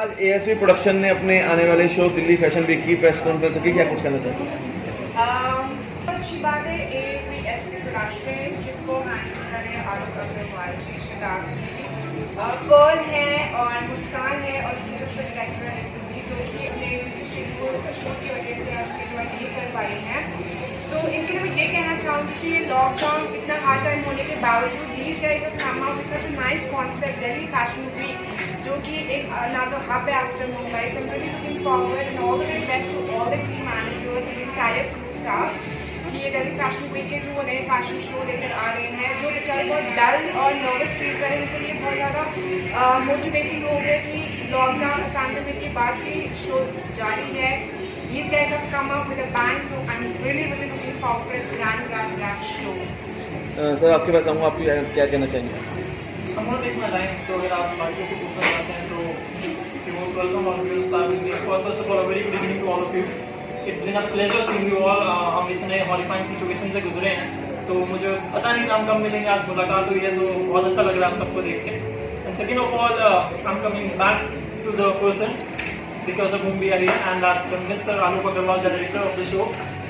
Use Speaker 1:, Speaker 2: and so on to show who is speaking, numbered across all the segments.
Speaker 1: आज ASV production ने अपने आने वाले शो दिल्ली फैशन वीक की प्रेस कॉन्फ्रेंस की, क्या कुछ कहना चाहते हैं?
Speaker 2: अच्छी बात है एएसवी प्रोडक्शन जिसको हैंडल करें आलोक अग्रवाल जी, शिदाब जी, पर्ल है और मुस्कान है और उसकी जो शो डायरेक्टर है जो कि अपने शो की वजह से आज ज्वाइन नहीं कर पाए हैं। तो इनके लिए मैं ये कहना चाहूँगी कि लॉकडाउन इतना हार्ड टाइम होने के बावजूद these guys have come out with such a nice concept, Delhi Fashion Week, जो कि एक another hub है after Mumbai. So I'm really looking forward and all the very best to all the team managers and entire crew staff कि ये Delhi fashion week के through नए fashion show लेकर आ रहे हैं। जो बेचारे बहुत डल और नर्वस फील कर रहे हैं उनके लिए बहुत ज़्यादा मोटिवेटिंग हो गया कि लॉकडाउन और पैंडेमिक के बाद भी शो जारी है। These guys have come up with a bang, so I'm really looking forward to a grand show.
Speaker 1: Sir आपके पास आऊँगा, आप क्या कहना चाहेंगे?
Speaker 3: I'm not taking my line, so अगर आप बाकियों को पूछना चाहते हैं तो you're most welcome और we'll start with me. First of all, a very good evening to all of you. It's been a pleasure seeing you all. हम इतने horrifying situation से गुजरे हैं, तो मुझे पता नहीं हम कब मिलेंगे, आज मुलाकात हुई है तो बहुत अच्छा लग रहा है आप सबको देख के. And second of all, I'm coming back to the person because of whom we are here, and that's Mr. Alok Agarwal, the director of the show,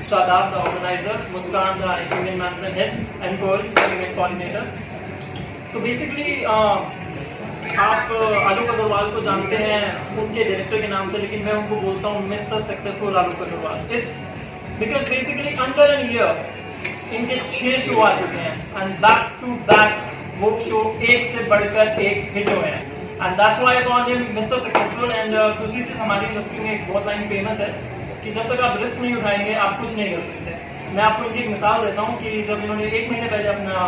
Speaker 3: Shadab, the organizer, Muskan, the event management head, and Pearl, the event coordinator. तो basically आप आलोक अग्रवाल को जानते हैं उनके director के नाम से, लेकिन मैं उनको बोलता हूँ mister successful Alok Agarwal. It's because basically under an year इनके 6 शो आ चुके हैं एंड बैक टू बैक वो शो एक से बढ़कर एक हिट हुए हैं. And that's why I call him Mr. Successful. And दूसरी चीज़ हमारी इंडस्ट्री में एक बहुत लाइन फेमस है कि जब तक आप रिस्क नहीं उठाएंगे आप कुछ नहीं कर सकते. मैं आपको इनकी एक मिसाल देता हूँ कि जब इन्होंने 1 महीने पहले अपना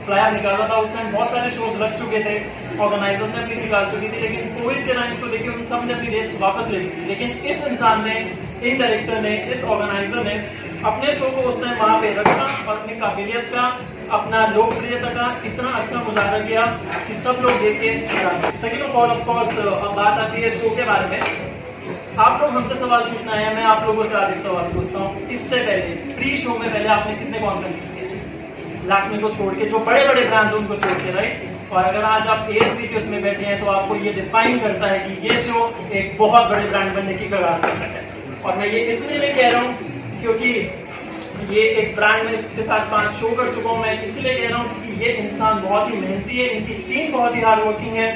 Speaker 3: फ्लायर निकाला था उस टाइम बहुत सारे शोज लग चुके थे, ऑर्गेनाइजर्स ने अपनी निकाल चुकी थी, लेकिन कोविड के टाइम को देखिए उन सब ने अपनी डेट्स वापस ले ली थी. लेकिन इस इंसान ने, इन डायरेक्टर ने, इस ऑर्गेनाइजर ने अपने शो को उस टाइम वहाँ पे रखा और अपनी काबिलियत का, अपना लोकप्रियता का इतना अच्छा मुजाहरा किया कि सब लोग देख के. Second of all of course अब बात आती है शो के बारे में. आप लोग हमसे सवाल पूछना है, मैं आप लोगों से आज एक सवाल पूछता हूँ. इससे पहले प्री शो में पहले आपने कितने कॉन्फ्रेंसेस किए? लैक्मे को छोड़ के, जो बड़े बड़े ब्रांड्स उनको छोड़ के, राइट? और अगर आज आप एएसवी के उसमें बैठे हैं तो आपको ये डिफाइन करता है कि ये शो एक बहुत बड़े ब्रांड बनने की कगार पर है. और मैं ये इसलिए नहीं कह रहा हूँ क्योंकि ये एक ब्रांड में इसके साथ 5 शो कर चुका हूँ, मैं इसीलिए कह रहा हूँ कि ये इंसान बहुत ही मेहनती है, इनकी टीम बहुत ही हार्ड वर्किंग है.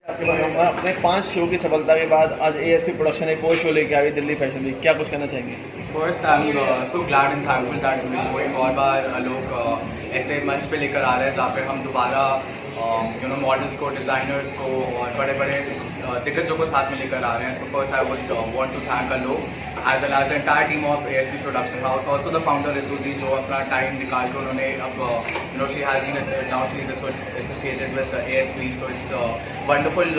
Speaker 1: अपने 5 शो की सफलता के बाद आज एएसवी प्रोडक्शन एक और शो लेके आई दिल्ली फैशन वीक, क्या कुछ कहना चाहेंगे?
Speaker 4: First, I'm so glad and thankful that वो एक और बार लोग ऐसे मंच पे लेकर आ रहे हैं जहाँ पे हम दोबारा मॉडल्स को, डिज़ाइनर्स को और बड़े बड़े दिग्गजों को साथ में लेकर आ रहे हैं. So first I would want to thank Alok as well as the entire team of ASV Production House, also the founder Ritu ji जो अपना टाइम निकाल के उन्होंने अब she has been now she is associated with the ASV, so it's wonderful.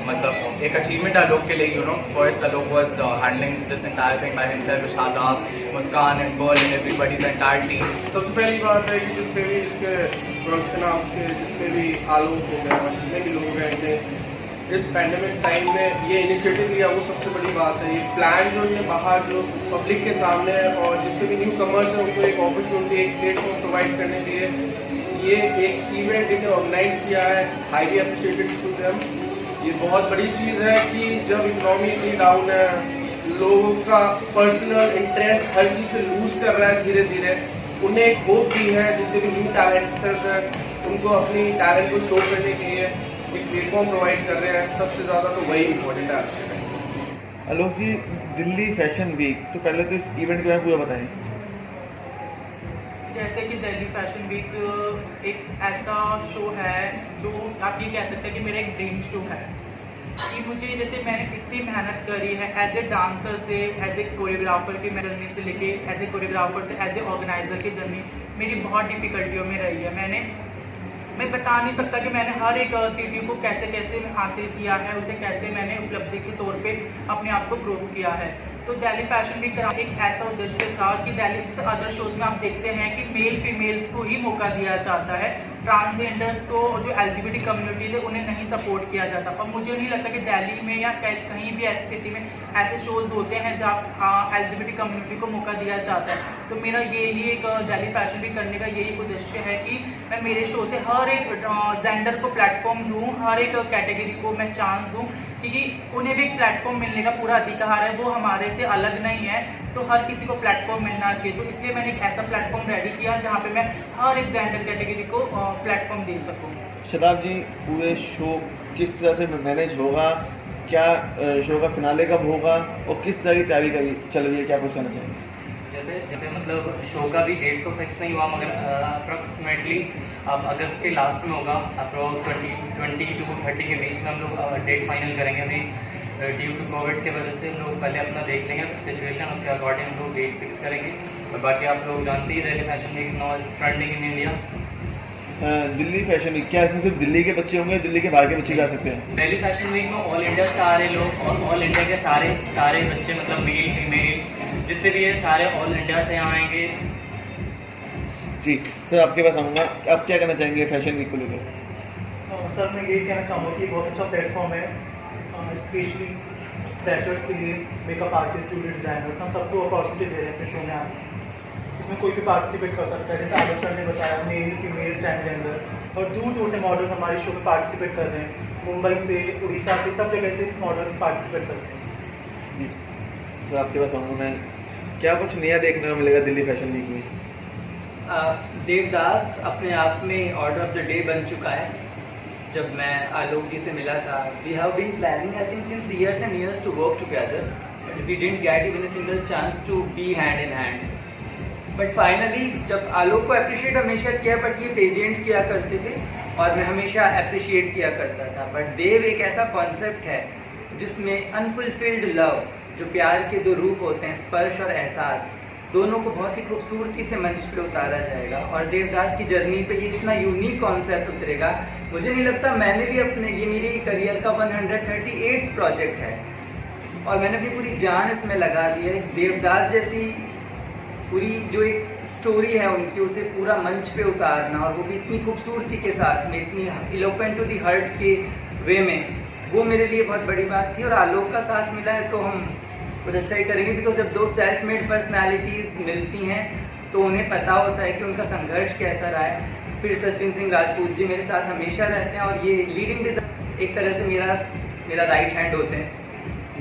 Speaker 4: मतलब एक achievement है लोग के लिए. फर्स्ट द लोग was handling this entire thing by himself, Shadab, Muskan and pearl and everybody, the entire team.
Speaker 5: सबसे पहली बात है कि जितने भी इसके प्रोडक्शन हाउस के जितने भी आलोक हो गए, जितने भी लोग हैं, इन्हें इस पैंडेमिक टाइम में ये इनिशिएटिव लिया, वो सबसे बड़ी बात है. ये प्लान जो इन्हें बाहर जो पब्लिक के सामने है और जितने भी न्यू कमर्स हैं उनको एक अपॉर्चुनिटी, एक प्लेटफॉर्म प्रोवाइड करने के लिए ये एक इवेंट इन्हें ऑर्गेनाइज किया है. Highly appreciated to them. ये बहुत बड़ी चीज़ है कि जब इकोनॉमी इतनी डाउन है, लोगों का पर्सनल इंटरेस्ट हर चीज़ से लूज कर रहा है धीरे धीरे, उन्हें एक होप दी है. जितने भी न्यू टैलेंटर्स हैं उनको अपनी टैलेंट को शो करने के लिए एक प्लेटफॉर्म प्रोवाइड कर रहे हैं. सबसे ज़्यादा तो वही इम्पोर्टेंट है.
Speaker 1: आलोक जी, दिल्ली फैशन वीक, तो पहले तो इस इवेंट के बारे में पूरा बताएं.
Speaker 6: जैसे कि दिल्ली फैशन वीक एक ऐसा शो है जो आप ये कह सकते हैं कि मेरा एक ड्रीम शो है. कि मुझे जैसे मैंने इतनी मेहनत करी है एज ए डांसर से, एज ए कोरियोग्राफर की जर्नी से लेके, एज ए कोरियोग्राफर से एज ए ऑर्गेनाइजर की जर्नी मेरी बहुत डिफ़िकल्टियों में रही है. मैं बता नहीं सकता कि मैंने हर एक सिटी को कैसे कैसे हासिल किया है, उसे कैसे मैंने उपलब्धि के तौर पे अपने आप को प्रूव किया है. तो दिल्ली फैशन वीक का एक ऐसा उद्देश्य था कि दिल्ली जैसे अदर शोज में आप देखते हैं कि मेल फीमेल्स को ही मौका दिया जाता है, ट्रांसजेंडर्स को और जो LGBT कम्युनिटी थे उन्हें नहीं सपोर्ट किया जाता। पर मुझे नहीं लगता कि दिल्ली में या कहीं भी ऐसी सिटी में ऐसे शोज़ होते हैं जहाँ LGBT कम्युनिटी को मौका दिया जाता है। तो मेरा यही एक दिल्ली फैशन वीक करने का यही उद्देश्य है कि मैं मेरे शो से हर एक जेंडर को प्लेटफॉर्म दूँ, हर एक कैटेगरी को मैं चांस दूँ, क्योंकि उन्हें भी एक प्लेटफॉर्म मिलने का पूरा अधिकार है, वो हमारे से अलग नहीं है, तो हर किसी को प्लेटफॉर्म मिलना चाहिए। तो इसलिए मैंने एक ऐसा प्लेटफॉर्म रेडी किया जहाँ पे मैं हर एक जेंडर कैटेगरी को प्लेटफॉर्म दे सकूँ।
Speaker 1: शदाब जी, पूरे शो किस तरह से मैनेज होगा, क्या शो का फिनाले कब होगा और किस तरह की तैयारी चल रही है, क्या कुछ कहना चाहिए?
Speaker 7: जैसे मतलब शो का भी डेट तो फिक्स नहीं हुआ, मगर अप्रॉक्सीमेटली अब अगस्त के लास्ट में होगा, अप्रॉक्स 20 to 30 के बीच में हम लोग डेट फाइनल करेंगे। अभी ड्यू टू कोविड के वजह से हम लोग पहले अपना देख लेंगे सिचुएशन, उसके अकॉर्डिंग हम लोग डेट फिक्स करेंगे। और बाकी आप लोग जानते ही Delhi fashion week now is trending in India.
Speaker 1: Delhi fashion week, क्या इसमें सिर्फ दिल्ली के बच्चे होंगे, दिल्ली के बाहर के बच्चे भी आ सकते हैं?
Speaker 7: दिल्ली फैशन वीक में ऑल इंडिया से आ रहे लोग और ऑल इंडिया के सारे बच्चे, मतलब मेल फीमेल जितने भी है सारे ऑल इंडिया से आएंगे।
Speaker 1: जी सर, आपके पास आऊँगा, आप क्या कहना चाहेंगे फैशन वीक को लेकर?
Speaker 3: सर मैं यही कहना चाहूँगा कि बहुत अच्छा प्लेटफॉर्म है, स्पेशली फ्रेशर्स के लिए, मेकअप आर्टिस्ट, ज्वेलरी डिज़ाइनर्स, हम सबको अपॉर्चुनिटी दे रहे हैं अपने शो में आके। इसमें कोई भी पार्टिसिपेट कर सकता है, जैसे आलोक सर ने बताया, मेल फीमेल ट्रांसजेंडर, और दूर दूर से मॉडल्स हमारे शो में पार्टिसिपेट कर रहे हैं, मुंबई से, उड़ीसा से, सब जगह से मॉडल्स पार्टिसिपेट कर रहे हैं।
Speaker 1: जी सर, आपके पास आऊँगा मैं, क्या कुछ नया देखने को मिलेगा दिल्ली फैशन वीक में?
Speaker 8: देवदास अपने आप में ऑर्डर ऑफ द डे बन चुका है। जब मैं आलोक जी से मिला था, we have been planning I think since years and years to work together, but we didn't get even a single chance to be hand in hand. But finally जब आलोक को अप्रिशिएट हमेशा किया, बट ये पेजेंट्स किया करते थे और मैं हमेशा अप्रिशिएट किया करता था। बट देव एक ऐसा कॉन्सेप्ट है जिसमें अनफुलफिल्ड लव, जो प्यार के दो रूप होते हैं, स्पर्श और एहसास, दोनों को बहुत ही खूबसूरती से मंच पे उतारा जाएगा। और देवदास की जर्नी पे ये इतना यूनिक कॉन्सेप्ट उतरेगा, मुझे नहीं लगता, मैंने भी अपने, ये मेरी करियर का 138th प्रोजेक्ट है और मैंने अपनी पूरी जान इसमें लगा दी है। देवदास जैसी पूरी जो एक स्टोरी है उनकी, उसे पूरा मंच पे उतारना, और वो भी इतनी खूबसूरती के साथ में, इतनी इलोक्वेंट टू दी हार्ट के वे में, वो मेरे लिए बहुत बड़ी बात थी। और आलोक का साथ मिला है तो हम कुछ अच्छा ही करेंगे, बिकॉज जब दो सेल्फ मेड पर्सनैलिटीज़ मिलती हैं तो उन्हें पता होता है कि उनका संघर्ष कैसा रहा है। फिर सचिन सिंह राजपूत जी मेरे साथ हमेशा रहते हैं और ये लीडिंग डिज़ाइन एक तरह से मेरा राइट हैंड होते हैं,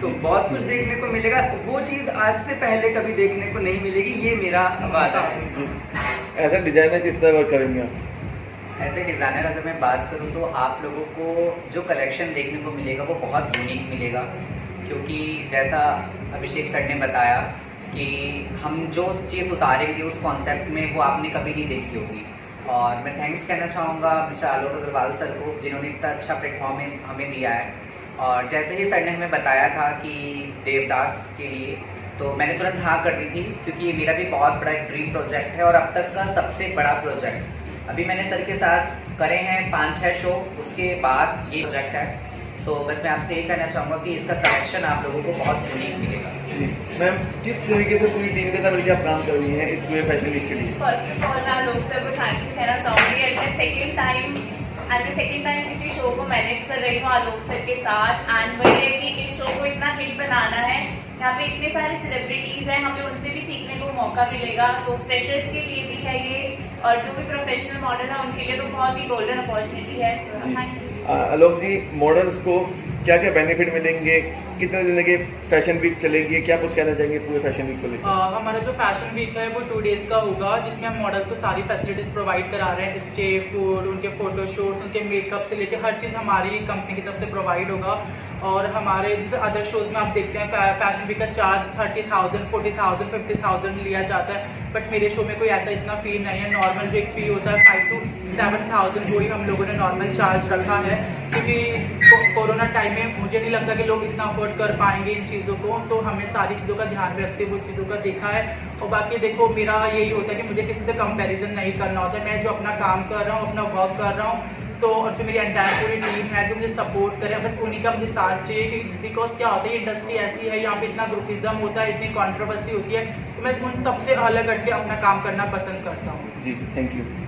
Speaker 8: तो बहुत कुछ देखने को मिलेगा। वो चीज़ आज से पहले कभी देखने को नहीं मिलेगी, ये मेरा वादा है।
Speaker 1: ऐसा डिजाइनर किस तरह वर्क करेंगे आप?
Speaker 9: एज ए डिज़ाइनर अगर मैं बात करूँ तो आप लोगों को जो कलेक्शन देखने को मिलेगा वो बहुत यूनिक मिलेगा, क्योंकि जैसा अभिषेक सर ने बताया कि हम जो चीज़ उतारेंगे उस कॉन्सेप्ट में वो आपने कभी नहीं देखी होगी। और मैं थैंक्स कहना चाहूँगा मिस्टर आलोक अग्रवाल सर को, जिन्होंने इतना अच्छा प्लेटफॉर्म हमें दिया है। और जैसे ही सर ने हमें बताया था कि देवदास के लिए, तो मैंने तुरंत हाँ कर दी थी, क्योंकि ये मेरा भी बहुत बड़ा एक ड्रीम प्रोजेक्ट है और अब तक का सबसे बड़ा प्रोजेक्ट। अभी मैंने सर के साथ करे हैं 5-6 शो, उसके बाद ये प्रोजेक्ट है। सो बस मैं आपसे यही कहना चाहूँगा कि इसका कलेक्शन आप लोगों को बहुत यूनिक मिलेगा।
Speaker 1: जी मैम, किस तरीके से पूरी टीम के साथ मिलकर आप काम कर रही हैं इस पूरे फैशन वीक के लिए?
Speaker 2: फर्स्ट ऑफ ऑल मैं लोग सर को थैंक यू कहना चाहूँगी। एट द सेकेंड टाइम किसी शो को मैनेज कर रही हूँ आलोक सर के साथ, एंड वही है कि इस शो को इतना हिट बनाना है। यहाँ पे इतने सारे सेलिब्रिटीज़ हैं, हमें उनसे भी सीखने को मौका मिलेगा, तो फ्रेशर्स के लिए भी है ये, और जो भी प्रोफेशनल मॉडल है उनके लिए तो बहुत ही गोल्डन अपॉर्चुनिटी है। Thank you.
Speaker 1: Alok ji, models को क्या क्या बेनिफिट मिलेंगे, कितने दिन के फैशन वीक चलेगी, क्या कुछ कहना चाहेंगे पूरे फैशन वीक को लेकर?
Speaker 6: हमारा जो फैशन वीक है वो 2 डेज़ का होगा, जिसमें हम मॉडल्स को सारी फैसिलिटीज़ प्रोवाइड करा रहे हैं। स्टे, फूड, उनके फ़ोटोशूट्स, उनके मेकअप से लेकर हर चीज़ हमारी कंपनी की तरफ से प्रोवाइड होगा। और हमारे जैसे अदर शोज़ में आप देखते हैं फैशन वीक का चार्ज 30,000, 40,000, 50,000 लिया जाता है, बट मेरे शो में कोई ऐसा इतना फ़ी नहीं है। नॉर्मल जो एक फ़ी होता है 5,000 to 7,000 वही हम लोगों ने नॉर्मल चार्ज रखा है, क्योंकि कोरोना टाइम में मुझे नहीं लगता कि लोग इतना अफोर्ड कर पाएंगे इन चीज़ों को, तो हमें सारी चीज़ों का ध्यान रखते हुए चीज़ों का देखा है। और बाकी देखो, मेरा यही होता है कि मुझे किसी से कंपैरिजन नहीं करना होता है। मैं जो अपना काम कर रहा हूँ, अपना वर्क कर रहा हूँ, तो और जो मेरी एंटायर पूरी टीम है जो मुझे सपोर्ट करे, बस उन्हीं का मुझे साथ चाहिए। बिकॉज क्या होता है, ये इंडस्ट्री ऐसी है, यहाँ पे इतना ग्रुपिज्म होता है, इतनी कंट्रोवर्सी होती है, तो मैं उन सबसे अलग हट के अपना काम करना पसंद करता हूँ।
Speaker 1: जी, थैंक यू।